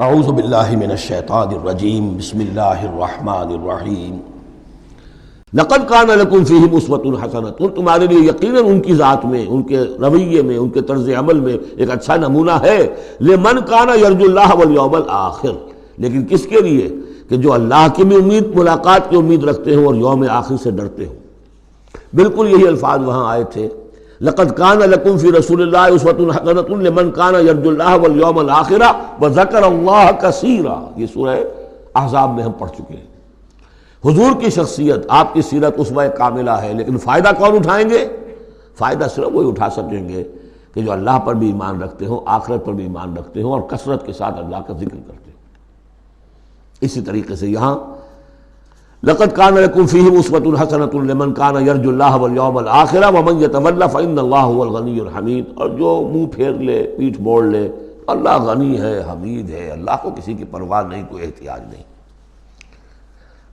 اعوذ باللہ من الشیطان الرجیم بسم اللہ الرحمن الرحیم لقد کان لکم فیہم اسوۃ حسنۃ، تمہارے لیے یقیناً ان کی ذات میں، ان کے رویے میں، ان کے طرز عمل میں ایک اچھا نمونہ ہے لمن کان یرجو اللہ والیوم الآخر، لیکن کس کے لیے کہ جو اللہ کی بھی ملاقات کی امید رکھتے ہوں اور یوم آخر سے ڈرتے ہوں۔ بالکل یہی الفاظ وہاں آئے تھے، لقد کان لکم فی رسول اللہ اسوۃ حسنۃ لمن کان یرجو اللہ والیوم الآخر وذکر اللہ کثیرا، یہ سورہ احزاب میں ہم پڑھ چکے ہیں۔ حضور کی شخصیت، آپ کی سیرت اسوہ کاملہ ہے، لیکن فائدہ کون اٹھائیں گے؟ فائدہ صرف وہی اٹھا سکیں گے کہ جو اللہ پر بھی ایمان رکھتے ہوں، آخرت پر بھی ایمان رکھتے ہوں اور کثرت کے ساتھ اللہ کا ذکر کرتے ہوں۔ اسی طریقے سے یہاں لقد کان لکم فیہم اسوۃ حسنۃ لمن کان یرجو اللہ والیوم الآخر ومن یتولی فإن اللہ هو الغنی الحمید، اور جو منہ پھیر لے، پیٹھ موڑ لے، اللہ غنی ہے، حمید ہے، اللہ کو کسی کی پرواہ نہیں، کوئی احتیاج نہیں۔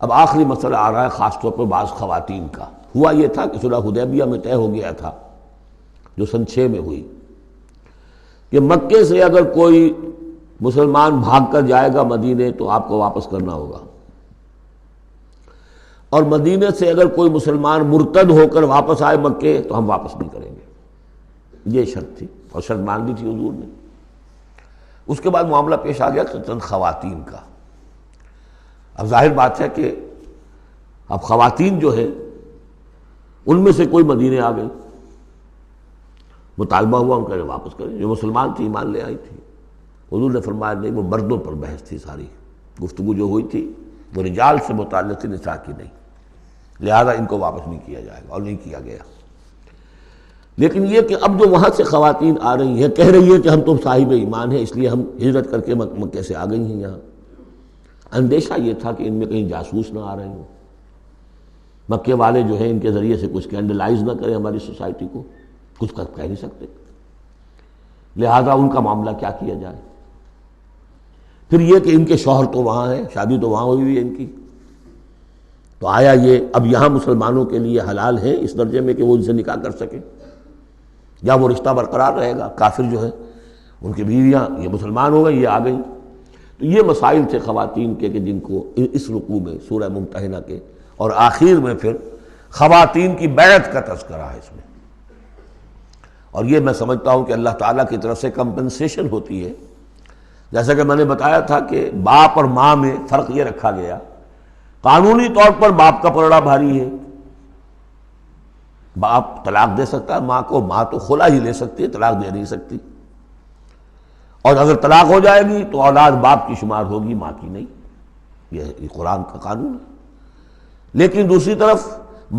اب آخری مسئلہ آ رہا ہے خاص طور پر بعض خواتین کا۔ ہوا یہ تھا کہ صلح حدیبیہ میں طے ہو گیا تھا، جو سن 6 میں ہوئی، کہ مکے سے اگر کوئی مسلمان بھاگ کر جائے گا مدینے تو آپ کو واپس کرنا ہوگا، اور مدینے سے اگر کوئی مسلمان مرتد ہو کر واپس آئے مکے تو ہم واپس نہیں کریں گے۔ یہ شرط تھی، اور شرط مان لی تھی حضور نے۔ اس کے بعد معاملہ پیش آ گیا چند خواتین کا۔ اب ظاہر بات ہے کہ اب خواتین جو ہے ان میں سے کوئی مدینے آ گئی، مطالبہ ہوا ان کا واپس کریں، جو مسلمان تھی ایمان لے آئی تھی۔ حضور نے فرمایا نہیں، وہ مردوں پر بحث تھی، ساری گفتگو جو ہوئی تھی وہ رجال سے متعلق تھی، نساء کی نہیں، لہذا ان کو واپس نہیں کیا جائے گا، اور نہیں کیا گیا۔ لیکن یہ کہ اب جو وہاں سے خواتین آ رہی ہیں، کہہ رہی ہیں کہ ہم تو صاحب ایمان ہیں، اس لیے ہم ہجرت کر کے مکے سے آ گئی ہیں یہاں۔ اندیشہ یہ تھا کہ ان میں کہیں جاسوس نہ آ رہے ہوں، مکے والے جو ہیں ان کے ذریعے سے کچھ اسکینڈلائز نہ کریں ہماری سوسائٹی کو، کچھ کہہ نہیں سکتے، لہذا ان کا معاملہ کیا کیا جائے۔ پھر یہ کہ ان کے شوہر تو وہاں ہیں، شادی تو وہاں ہوئی ہوئی ہے ان کی، تو آیا یہ اب یہاں مسلمانوں کے لیے حلال ہے اس درجے میں کہ وہ ان سے نکاح کر سکیں، یا وہ رشتہ برقرار رہے گا؟ کافر جو ہے ان کی بیویاں یہ مسلمان ہو گئی، یہ آ گئیں۔ تو یہ مسائل تھے خواتین کے کہ جن کو اس رکوع میں سورہ ممتحنہ کے اور آخر میں پھر خواتین کی بیعت کا تذکرہ ہے اس میں۔ اور یہ میں سمجھتا ہوں کہ اللہ تعالیٰ کی طرف سے کمپنسیشن ہوتی ہے، جیسا کہ میں نے بتایا تھا کہ باپ اور ماں میں فرق یہ رکھا گیا، قانونی طور پر باپ کا پلڑا بھاری ہے، باپ طلاق دے سکتا ہے ماں کو، ماں تو خلا ہی لے سکتی ہے، طلاق دے نہیں سکتی، اور اگر طلاق ہو جائے گی تو اولاد باپ کی شمار ہوگی، ماں کی نہیں، یہ قرآن کا قانون ہے۔ لیکن دوسری طرف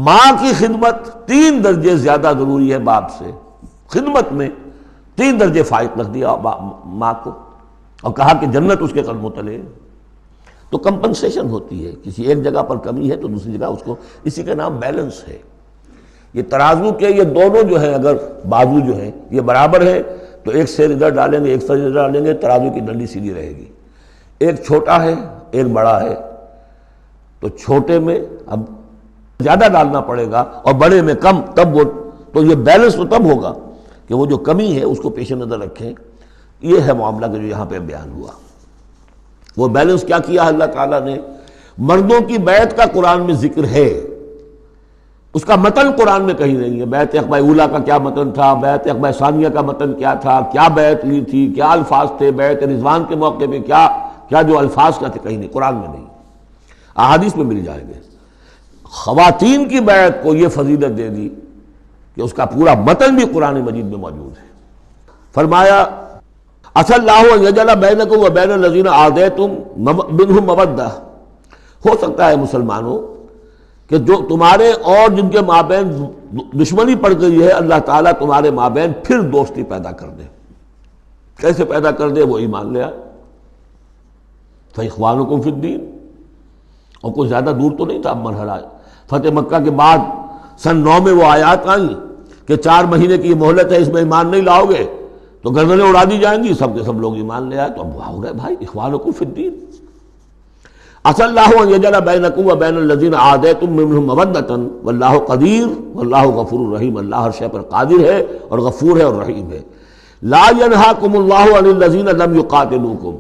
ماں کی خدمت 3 درجے زیادہ ضروری ہے باپ سے، خدمت میں 3 درجے فائق رکھ دیا ماں کو، اور کہا کہ جنت اس کے قدموں تلے۔ تو کمپنسیشن ہوتی ہے، کسی ایک جگہ پر کمی ہے تو دوسری جگہ اس کو، اسی کا نام بیلنس ہے۔ یہ ترازو کے یہ دونوں جو ہیں، اگر بازو جو ہیں یہ برابر ہے تو ایک سیر ادھر ڈالیں گے، ایک سیر ادھر ڈالیں گے، ترازو کی ڈنڈی سیدھی رہے گی۔ ایک چھوٹا ہے ایک بڑا ہے تو چھوٹے میں اب زیادہ ڈالنا پڑے گا اور بڑے میں کم، تب وہ، تو یہ بیلنس تو تب ہوگا کہ وہ جو کمی ہے اس کو پیش نظر رکھیں۔ یہ ہے معاملہ کہ جو یہاں پہ بیان ہوا۔ وہ بیلنس کیا کیا اللہ تعالیٰ نے؟ مردوں کی بیعت کا قرآن میں ذکر ہے، اس کا متن قرآن میں کہیں نہیں ہے۔ بیعت عقبہ اولیٰ کا کیا متن تھا، بیعت عقبہ ثانیہ کا متن کیا تھا، کیا بیعت لی تھی، کیا الفاظ تھے، بیعت رضوان کے موقع پہ کیا جو الفاظ کا تھے، کہیں نہیں، قرآن میں نہیں، احادیث میں مل جائیں گے۔ خواتین کی بیعت کو یہ فضیلت دے دی کہ اس کا پورا متن بھی قرآن مجید میں موجود ہے۔ فرمایا عسى اللہ ان یجعل بینکم وبین الذین عادیتم منہم مودہ، ہو سکتا ہے مسلمانوں کہ جو تمہارے اور جن کے مابین دشمنی پڑ گئی ہے، اللہ تعالیٰ تمہارے مابین پھر دوستی پیدا کر دے۔ کیسے پیدا کر دے؟ وہ ایمان لے آئے، فاخوانکم فی الدین۔ اور کوئی زیادہ دور تو نہیں تھا اب مرحلہ، فتح مکہ کے بعد سن 9 میں وہ آیات آئیں کہ 4 مہینے کی یہ مہلت ہے، اس میں ایمان نہیں لاؤ گے تو گردنیں اڑا دی جائیں گی، سب کے سب لوگ ایمان لے آئے، تو اب ہو گئے بھائی اخوانکم فی الدین۔ عسى اللہ ان یجعل بینکم وبین الذین عادیتم منہم مودۃ واللہ قدیر واللہ غفور الرحیم، اللہ ہر شے پر قادر ہے اور غفور ہے اور رحیم ہے۔ لا ینہاکم اللہ عن الذین لم یقاتلوکم،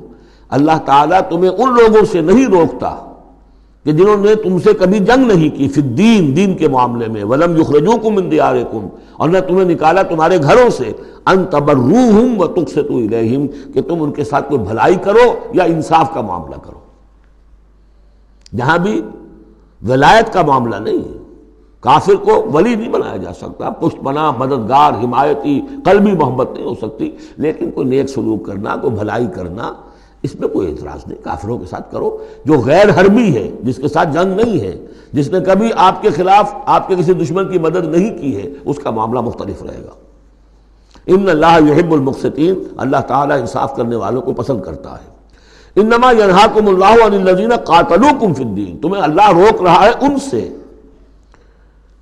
اللہ تعالیٰ تمہیں ان لوگوں سے نہیں روکتا کہ جنہوں نے تم سے کبھی جنگ نہیں کی، فی الدین، دین کے معاملے میں، ولم یخرجوکم من دیارکم، اور نہ تمہیں نکالا تمہارے گھروں سے، ان تبروہم وتقسطوا الیہم، کہ تم ان کے ساتھ کوئی بھلائی کرو یا انصاف کا معاملہ کرو۔ جہاں بھی ولایت کا معاملہ نہیں ہے، کافر کو ولی نہیں بنایا جا سکتا، پشت پناہ، مددگار، حمایتی، قلبی محبت نہیں ہو سکتی، لیکن کوئی نیک سلوک کرنا، کوئی بھلائی کرنا، اس میں کوئی اعتراض نہیں، کافروں کے ساتھ کرو۔ جو غیر حربی ہے، جس کے ساتھ جنگ نہیں ہے، جس نے کبھی آپ کے خلاف آپ کے کسی دشمن کی مدد نہیں کی ہے، اس کا معاملہ مختلف رہے گا۔ ان اللہ یحب المقسطین، اللہ تعالیٰ انصاف کرنے والوں کو پسند کرتا ہے۔ انما ینہاکم اللہ عن الذین قاتلوکم فی الدین، تمہیں اللہ روک رہا ہے ان سے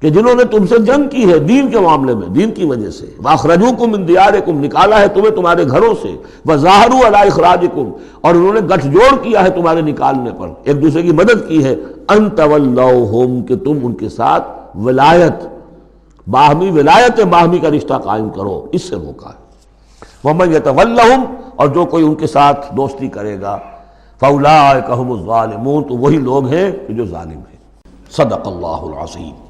کہ جنہوں نے تم سے جنگ کی ہے دین کے معاملے میں، دین کی وجہ سے، واخرجوکم من دیارکم، نکالا ہے تمہیں تمہارے گھروں سے، وظاہروا علی اخراجکم، اور انہوں نے گٹھ جوڑ کیا ہے تمہارے نکالنے پر، ایک دوسرے کی مدد کی ہے، ان تولوہم، کہ تم ان کے ساتھ ولایت، باہمی ولایت، باہمی کا رشتہ قائم کرو، اس سے روکا ہے۔ ومن یتولہم، اور جو کوئی ان کے ساتھ دوستی کرے گا، فاولئک ھم الظالمون، تو وہی لوگ ہیں جو ظالم ہیں۔ صدق اللہ العظیم۔